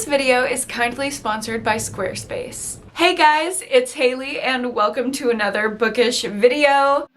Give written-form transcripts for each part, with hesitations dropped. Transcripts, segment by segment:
video is kindly sponsored by Squarespace. Hey guys, it's Haley and welcome to another bookish video.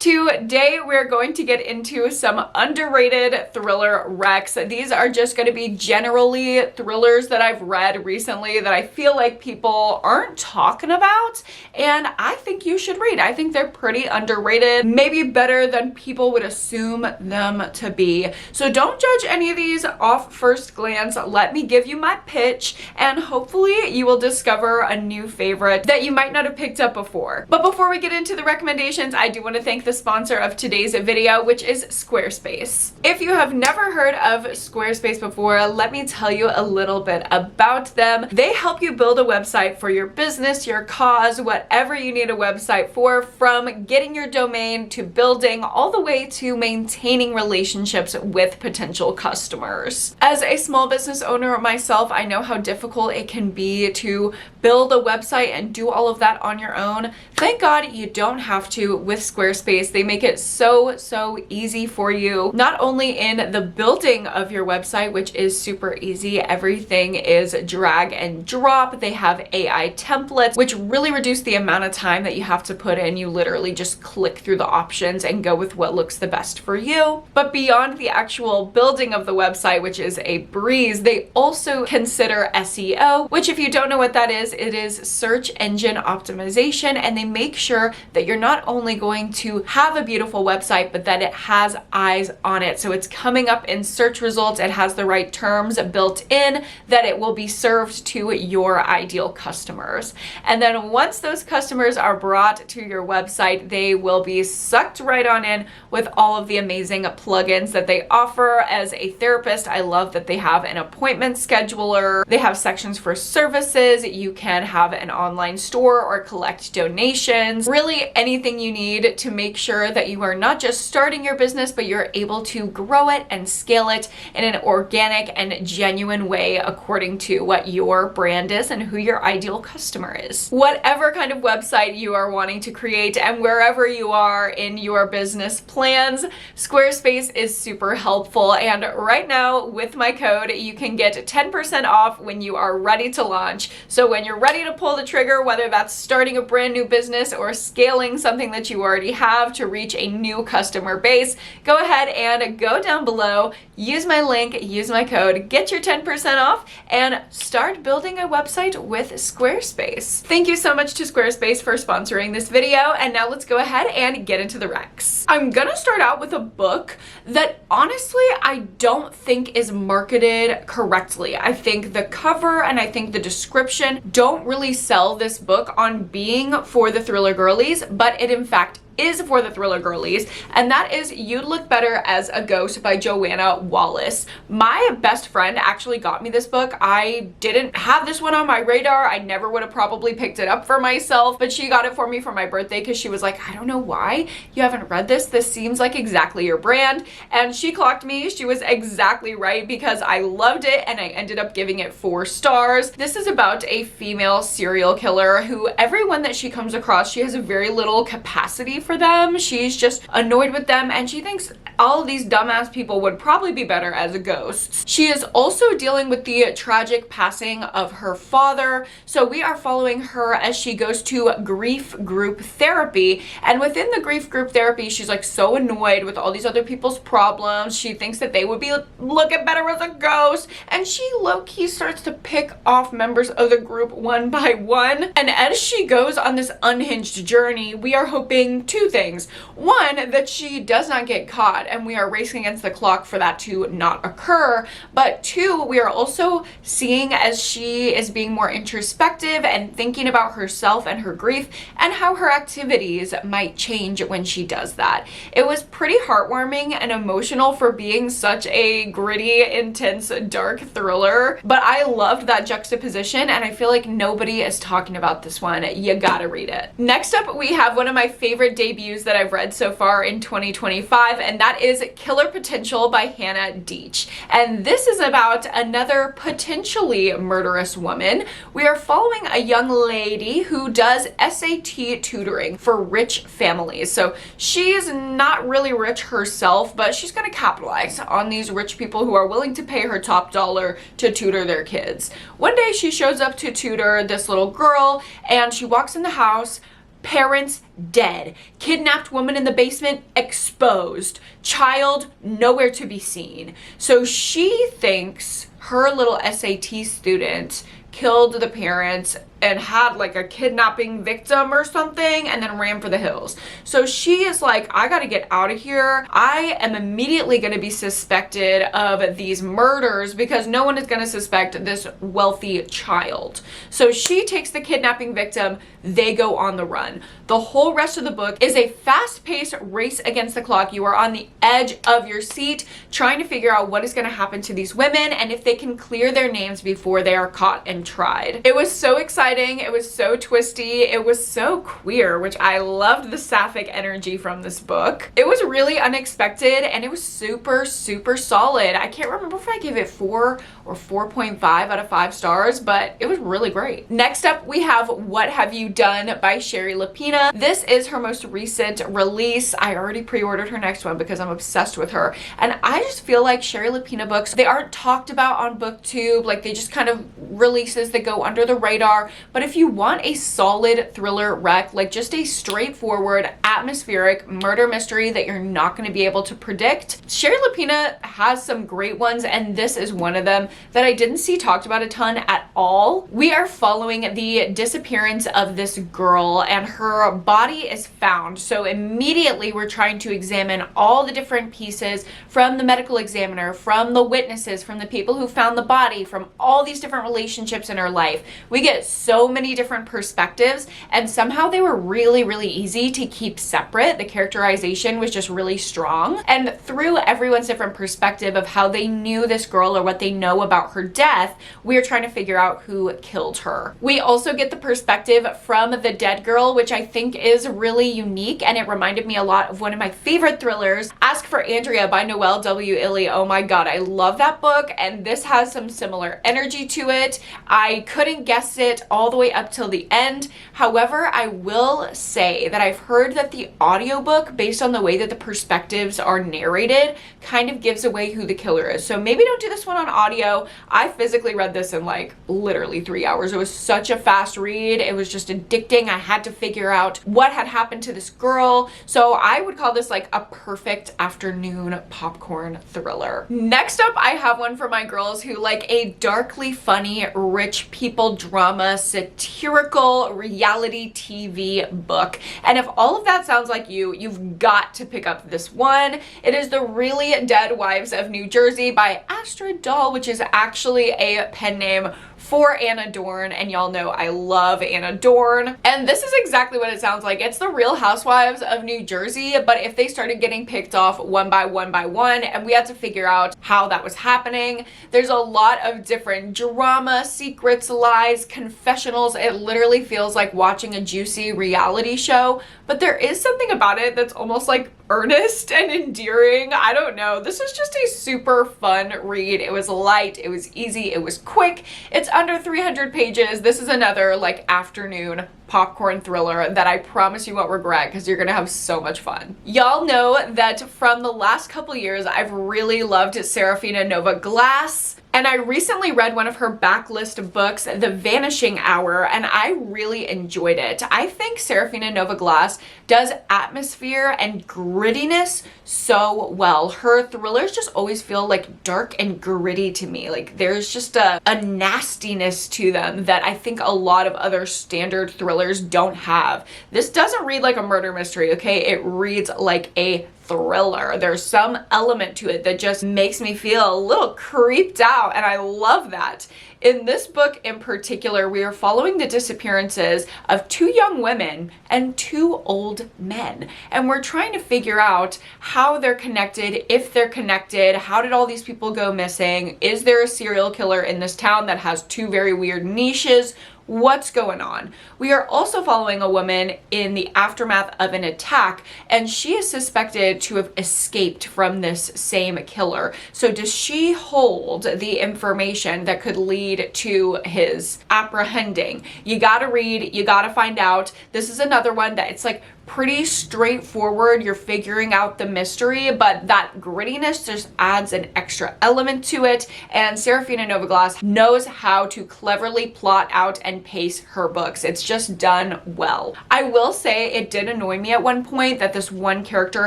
Today we're going to get into some underrated thriller recs. These are just going to be generally thrillers that I've read recently that I feel like people aren't talking about, and I think you should read. I think they're pretty underrated, maybe better than people would assume them to be. So don't judge any of these off first glance. Let me give you my pitch, and hopefully you will discover a new favorite that you might not have picked up before. But before we get into the recommendations, I do want to thank the sponsor of today's video, which is Squarespace. If you have never heard of Squarespace before, let me tell you a little bit about them. They help you build a website for your business, your cause, whatever you need a website for, from getting your domain to building all the way to maintaining relationships with potential customers. As a small business owner myself, I know how difficult it can be to build a website and do all of that on your own. Thank God you don't have to with Squarespace. They make it so easy for you, not only in the building of your website, which is super easy. Everything is drag and drop. They have AI templates, which really reduce the amount of time that you have to put in. You literally just click through the options and go with what looks the best for you. But beyond the actual building of the website, which is a breeze, they also consider SEO, which, if you don't know what that is, it is search engine optimization, and they make sure that you're not only going to have a beautiful website, but that it has eyes on it. So it's coming up in search results, it has the right terms built in, that it will be served to your ideal customers. And then once those customers are brought to your website, they will be sucked right on in with all of the amazing plugins that they offer. As a therapist, I love that they have an appointment scheduler. They have sections for services. You can have an online store or collect donations. Really anything you need to make sure that you are not just starting your business, but you're able to grow it and scale it in an organic and genuine way according to what your brand is and who your ideal customer is. Whatever kind of website you are wanting to create and wherever you are in your business plans, Squarespace is super helpful. And right now with my code, you can get 10% off when you are ready to launch. So when you're ready to pull the trigger, whether that's starting a brand new business or scaling something that you already have to reach a new customer base, go ahead and go down below, use my link, use my code, get your 10% off, and start building a website with Squarespace. Thank you so much to Squarespace for sponsoring this video, and now let's go ahead and get into the recs. I'm gonna start out with a book that honestly I don't think is marketed correctly. I think the cover and I think the description don't really sell this book on being for the thriller girlies, but it in fact is for the thriller girlies, and that is You'd Look Better as a Ghost by Joanna Wallace. My best friend actually got me this book. I didn't have this one on my radar. I never would have probably picked it up for myself, but she got it for me for my birthday because she was like, I don't know why you haven't read this. This seems like exactly your brand. And she clocked me. She was exactly right because I loved it and I ended up giving it 4 stars. This is about a female serial killer who everyone that she comes across, she has very little capacity for them. She's just annoyed with them, and she thinks all of these dumbass people would probably be better as ghosts. She is also dealing with the tragic passing of her father, so we are following her as she goes to grief group therapy. And within the grief group therapy, she's like so annoyed with all these other people's problems. She thinks that they would be looking better as a ghost, and she low-key starts to pick off members of the group one by one. And as she goes on this unhinged journey, we are hoping 2 things. One, that she does not get caught, and we are racing against the clock for that to not occur. But 2, we are also seeing as she is being more introspective and thinking about herself and her grief and how her activities might change when she does that. It was pretty heartwarming and emotional for being such a gritty, intense, dark thriller, but I loved that juxtaposition, and I feel like nobody is talking about this one. You gotta read it. Next up, we have one of my favorite debuts that I've read so far in 2025, and that is Killer Potential by Hannah Deach. And this is about another potentially murderous woman. We are following a young lady who does SAT tutoring for rich families. So she's not really rich herself, but she's going to capitalize on these rich people who are willing to pay her top dollar to tutor their kids. One day she shows up to tutor this little girl, and she walks in the house. Parents dead. Kidnapped woman in the basement exposed. Child nowhere to be seen. So she thinks her little SAT student killed the parents and had like a kidnapping victim or something and then ran for the hills. So she is like, I gotta get out of here. I am immediately gonna be suspected of these murders because no one is gonna suspect this wealthy child. So she takes the kidnapping victim, they go on the run. The whole rest of the book is a fast-paced race against the clock. You are on the edge of your seat trying to figure out what is gonna happen to these women and if they can clear their names before they are caught and tried. It was so exciting. It was so twisty. It was so queer, which I loved the sapphic energy from this book. It was really unexpected and it was super, super solid. I can't remember if I gave it 4 or 4.5 out of 5 stars, but it was really great. Next up, we have What Have You Done by Sherry Lapina. This is her most recent release. I already pre-ordered her next one because I'm obsessed with her. And I just feel like Sherry Lapina books, they aren't talked about on BookTube. Like they just kind of releases that go under the radar. But if you want a solid thriller rec, like just a straightforward, atmospheric murder mystery that you're not going to be able to predict, Sherry Lapina has some great ones, and this is one of them that I didn't see talked about a ton at all. We are following the disappearance of this girl, and her body is found. So immediately we're trying to examine all the different pieces from the medical examiner, from the witnesses, from the people who found the body, from all these different relationships in her life. We get so many different perspectives, and somehow they were really, really easy to keep separate. The characterization was just really strong, and through everyone's different perspective of how they knew this girl or what they know about her death, we are trying to figure out who killed her. We also get the perspective from the dead girl, which I think is really unique, and it reminded me a lot of one of my favorite thrillers, Ask for Andrea by Noelle W. Illy. Oh my god, I love that book, and this has some similar energy to it. I couldn't guess it all the way up till the end. However, I will say that I've heard that the audiobook, based on the way that the perspectives are narrated, kind of gives away who the killer is. So maybe don't do this one on audio. I physically read this in like literally 3 hours. It was such a fast read. It was just addicting. I had to figure out what had happened to this girl. So I would call this like a perfect afternoon popcorn thriller. Next up, I have one for my girls who like a darkly funny rich people drama satirical reality TV book. And if all of that sounds like you, you've got to pick up this one. It is The Really Dead Wives of New Jersey by Astrid Dahl, which is actually a pen name for Anna Dorn, and y'all know I love Anna Dorn. And this is exactly what it sounds like. It's the Real Housewives of New Jersey, but if they started getting picked off one by one by one, and we had to figure out how that was happening. There's a lot of different drama, secrets, lies, confessionals. It literally feels like watching a juicy reality show, but there is something about it that's almost like earnest and endearing. I don't know. This is just a super fun read. It was light, it was easy, it was quick. It's under 300 pages. This is another like afternoon popcorn thriller that I promise you won't regret because you're gonna have so much fun. Y'all know that from the last couple years, I've really loved Serafina Nova Glass. And I recently read one of her backlist books, The Vanishing Hour, and I really enjoyed it. I think Serafina Nova Glass does atmosphere and grittiness so well. Her thrillers just always feel like dark and gritty to me. Like there's just a nastiness to them that I think a lot of other standard thrillers don't have. This doesn't read like a murder mystery, okay? It reads like a thriller. There's some element to it that just makes me feel a little creeped out, and I love that. In this book in particular, we are following the disappearances of 2 young women and 2 old men, and we're trying to figure out how they're connected, if they're connected, how did all these people go missing, is there a serial killer in this town that has 2 very weird niches? What's going on? We are also following a woman in the aftermath of an attack, and she is suspected to have escaped from this same killer. So does she hold the information that could lead to his apprehending? You gotta read, you gotta find out. This is another one that it's like pretty straightforward. You're figuring out the mystery, but that grittiness just adds an extra element to it. And Serafina Novaglass knows how to cleverly plot out and pace her books. It's just done well. I will say it did annoy me at one point that this one character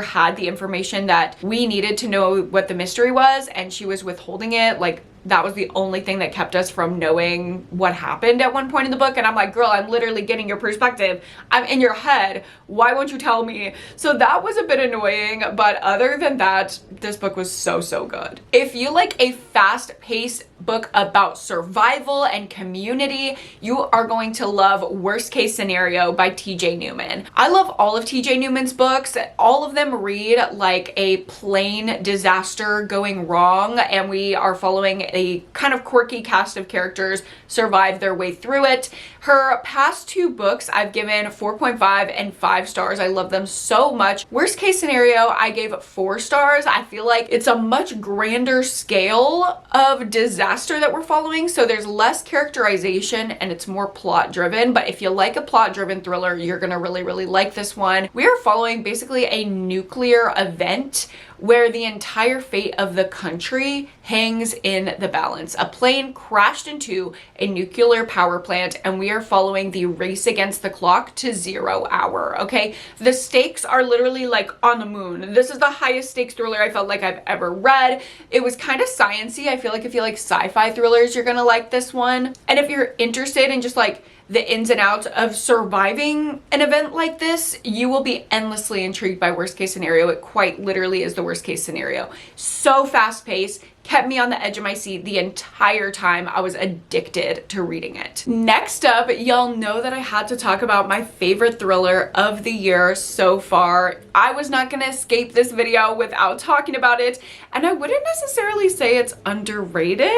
had the information that we needed to know what the mystery was, and she was withholding it. Like, that was the only thing that kept us from knowing what happened at one point in the book. And I'm like, girl, I'm literally getting your perspective. I'm in your head. Why won't you tell me? So that was a bit annoying. But other than that, this book was so, so good. If you like a fast-paced book about survival and community, you are going to love Worst Case Scenario by TJ Newman. I love all of TJ Newman's books. All of them read like a plain disaster going wrong, and we are following a kind of quirky cast of characters survive their way through it. Her past two books I've given 4.5 and 5 stars. I love them so much. Worst Case Scenario, I gave 4 stars. I feel like it's a much grander scale of disaster that we're following, so there's less characterization and it's more plot driven. But if you like a plot driven thriller, you're gonna really, really like this one. We are following basically a nuclear event where the entire fate of the country hangs in the balance. A plane crashed into a nuclear power plant, and we are following the race against the clock to 0 hour, okay? The stakes are literally like on the moon. This is the highest stakes thriller I felt like I've ever read. It was kind of sciencey. I feel like if you like sci-fi thrillers, you're gonna like this one. And if you're interested in just like the ins and outs of surviving an event like this, you will be endlessly intrigued by Worst Case Scenario. It quite literally is the worst case scenario. So fast paced, kept me on the edge of my seat the entire time. I was addicted to reading it. Next up, y'all know that I had to talk about my favorite thriller of the year so far. I was not gonna escape this video without talking about it, and I wouldn't necessarily say it's underrated,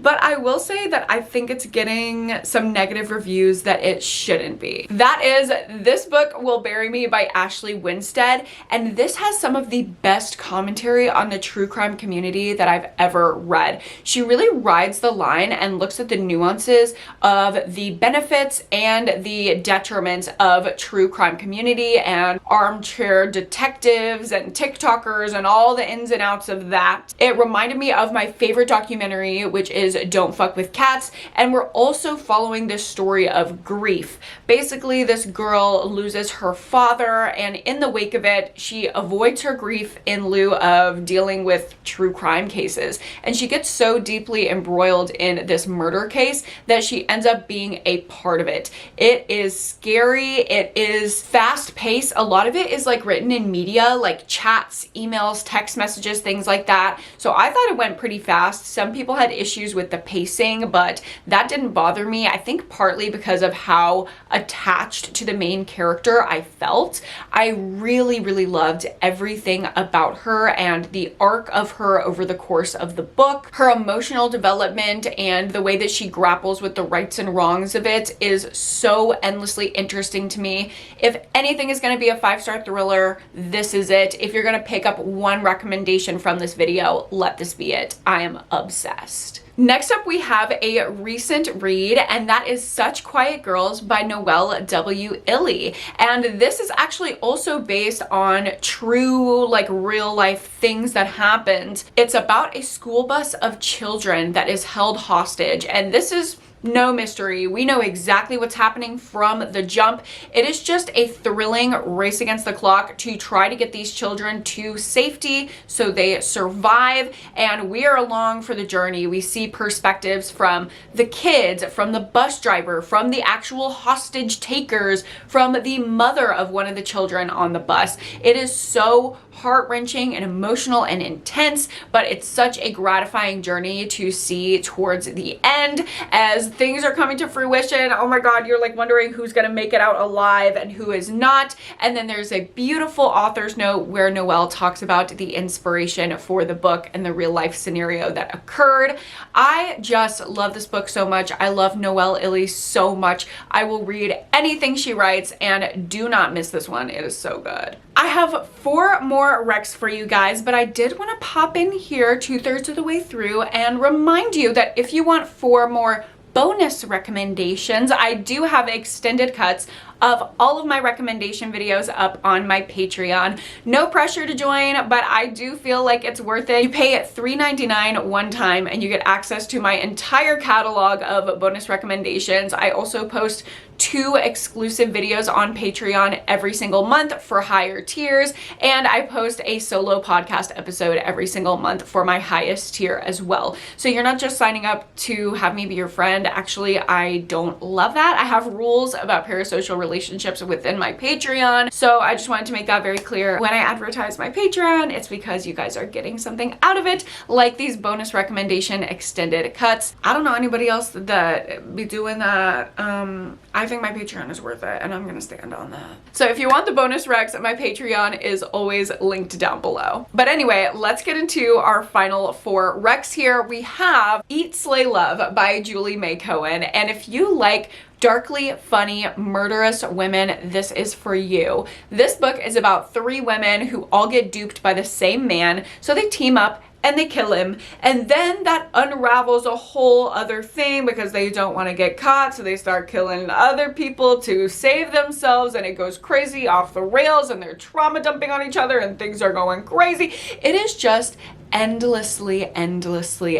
but I will say that I think it's getting some negative reviews that it shouldn't be. That is This Book Will Bury Me by Ashley Winstead, and this has some of the best commentary on the true crime community that I've ever read. She really rides the line and looks at the nuances of the benefits and the detriments of true crime community and armchair detectives and TikTokers and all the ins and outs of that. It reminded me of my favorite documentary, which is Don't Fuck with Cats, and we're also following this story of grief. Basically, this girl loses her father, and in the wake of it, she avoids her grief in lieu of dealing with true crime cases. And she gets so deeply embroiled in this murder case that she ends up being a part of it. It is scary. It is fast paced. A lot of it is like written in media, like chats, emails, text messages, things like that. So I thought it went pretty fast. Some people had issues with the pacing, but that didn't bother me. I think partly because of how attached to the main character I felt. I really, really loved everything about her and the arc of her over the course of the book. Her emotional development and the way that she grapples with the rights and wrongs of it is so endlessly interesting to me. If anything is going to be a 5-star thriller, this is it. If you're going to pick up one recommendation from this video, let this be it. I am obsessed. Next up, we have a recent read, and that is Such Quiet Girls by Noelle W. Illey. And this is actually also based on true, like, real life things that happened. It's about a school bus of children that is held hostage, and this is no mystery. We know exactly what's happening from the jump. It is just a thrilling race against the clock to try to get these children to safety so they survive, and we are along for the journey. We see perspectives from the kids, from the bus driver, from the actual hostage takers, from the mother of one of the children on the bus. It is so heart-wrenching and emotional and intense, but it's such a gratifying journey to see towards the end as things are coming to fruition. Oh my God, you're like wondering who's gonna make it out alive and who is not. And then there's a beautiful author's note where Noelle talks about the inspiration for the book and the real life scenario that occurred. I just love this book so much. I love Noelle Illy so much. I will read anything she writes, and do not miss this one. It is so good. I have 4 more recs for you guys, but I did want to pop in here 2/3 of the way through and remind you that if you want 4 more bonus recommendations, I do have extended cuts of all of my recommendation videos up on my Patreon. No pressure to join, but I do feel like it's worth it. You pay $3.99 one time and you get access to my entire catalog of bonus recommendations. I also post 2 exclusive videos on Patreon every single month for higher tiers, and I post a solo podcast episode every single month for my highest tier as well. So you're not just signing up to have me be your friend. Actually, I don't love that. I have rules about parasocial relationships within my Patreon, so I just wanted to make that very clear. When I advertise my Patreon, it's because you guys are getting something out of it, like these bonus recommendation extended cuts. I don't know anybody else that be doing that. I think my Patreon is worth it, and I'm gonna stand on that. So if you want the bonus recs, my Patreon is always linked down below. But anyway, let's get into our final 4 recs here. We have Eat, Slay, Love by Julie May Cohen, and if you like darkly funny, murderous women, this is for you. This book is about 3 women who all get duped by the same man, so they team up and they kill him, and then that unravels a whole other thing because they don't want to get caught, so they start killing other people to save themselves, and it goes crazy off the rails, and they're trauma dumping on each other, and things are going crazy. It is just endlessly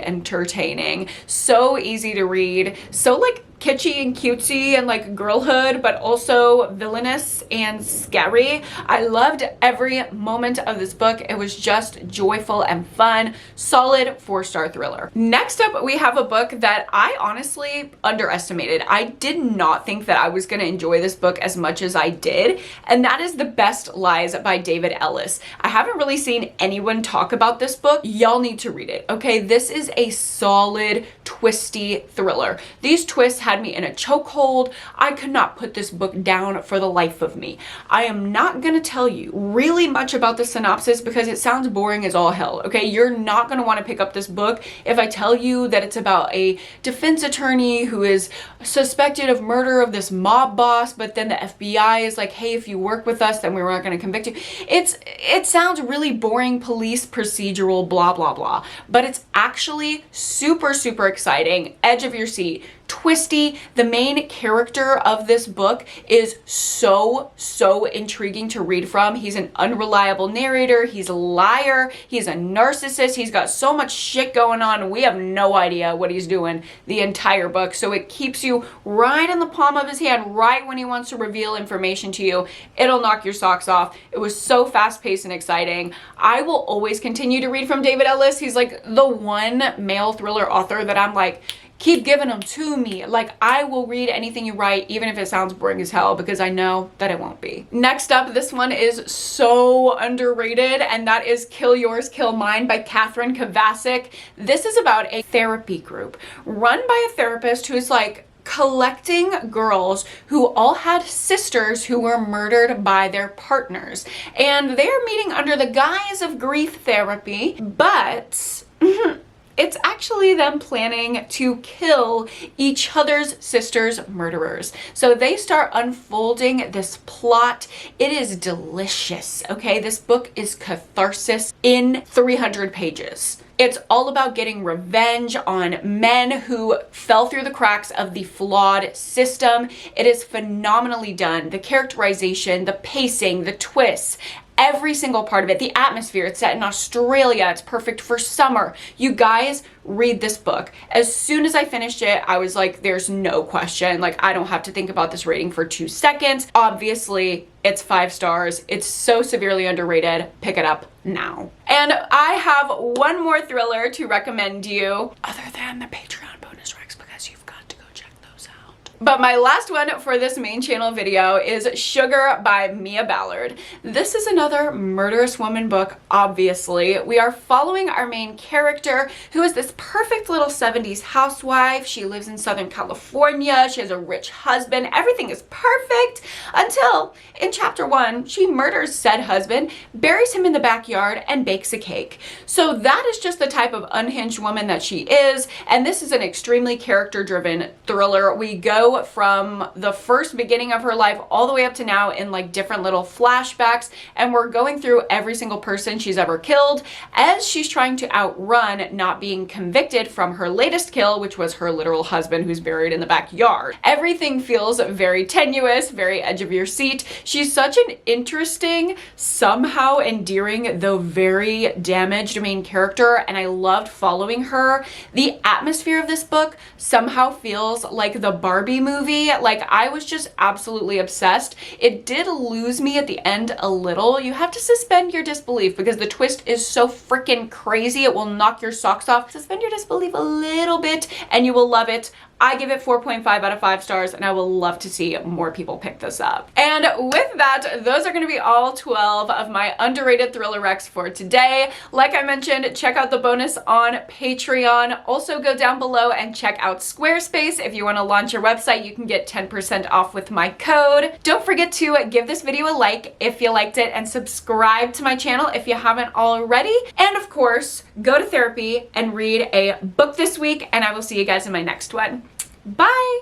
entertaining. So easy to read, so like kitschy and cutesy and like girlhood, but also villainous and scary. I loved every moment of this book. It was just joyful and fun. Solid 4-star thriller. Next up, we have a book that I honestly underestimated. I did not think that I was going to enjoy this book as much as I did, and that is The Best Lies by David Ellis. I haven't really seen anyone talk about this book. Y'all need to read it, okay? This is a solid, twisty thriller. These twists had me in a chokehold. I could not put this book down for the life of me. I am not gonna tell you really much about the synopsis because it sounds boring as all hell, okay? You're not gonna wanna pick up this book if I tell you that it's about a defense attorney who is suspected of murder of this mob boss, but then the FBI is like, hey, if you work with us, then we're not gonna convict you. It sounds really boring police procedural blah, blah, blah, but it's actually super exciting, edge of your seat, twisty. The main character of this book is so intriguing to read from. He's an unreliable narrator. He's a liar. He's a narcissist. He's got so much shit going on. We have no idea what he's doing the entire book. So it keeps you right in the palm of his hand, right when he wants to reveal information to you. It'll knock your socks off. It was so fast-paced and exciting. I will always continue to read from David Ellis. He's like the one male thriller author that I'm like, keep giving them to me. Like, I will read anything you write, even if it sounds boring as hell, because I know that it won't be. Next up, this one is so underrated, and that is Kill Yours, Kill Mine by Catherine Kavasic. This is about a therapy group run by a therapist who's like collecting girls who all had sisters who were murdered by their partners. And they're meeting under the guise of grief therapy, but it's actually them planning to kill each other's sisters' murderers. So they start unfolding this plot. It is delicious, okay? This book is catharsis in 300 pages. It's all about getting revenge on men who fell through the cracks of the flawed system. It is phenomenally done. The characterization, the pacing, the twists, every single part of it, the atmosphere. It's set in Australia. It's perfect for summer. You guys, read this book. As soon as I finished it, I was like, there's no question. Like, I don't have to think about this rating for 2 seconds. Obviously, it's 5 stars. It's so severely underrated. Pick it up now. And I have one more thriller to recommend you other than the Patreon bonus recs, because you've got to go check those out. But my last one for this main channel video is Sugar by Mia Ballard. This is another murderous woman book, obviously. We are following our main character, who is this perfect little 70s housewife. She lives in Southern California. She has a rich husband. Everything is perfect until in chapter 1, she murders said husband, buries him in the backyard, and bakes a cake. So that is just the type of unhinged woman that she is, and this is an extremely character-driven thriller. We go from the first beginning of her life all the way up to now in like different little flashbacks, and we're going through every single person she's ever killed as she's trying to outrun not being convicted from her latest kill, which was her literal husband who's buried in the backyard. Everything feels very tenuous, very edge of your seat. She's such an interesting, somehow endearing, though very damaged main character, and I loved following her. The atmosphere of this book somehow feels like the Barbie movie. Like, I was just absolutely obsessed. It did lose me at the end a little. You have to suspend your disbelief because the twist is so freaking crazy. It will knock your socks off. Suspend your disbelief a little bit and you will love it. I give it 4.5 out of 5 stars, and I will love to see more people pick this up. And with that, those are going to be all 12 of my underrated thriller recs for today. Like I mentioned, check out the bonus on Patreon. Also go down below and check out Squarespace. If you want to launch your website, you can get 10% off with my code. Don't forget to give this video a like if you liked it, and subscribe to my channel if you haven't already. And of course, go to therapy and read a book this week, and I will see you guys in my next one. Bye!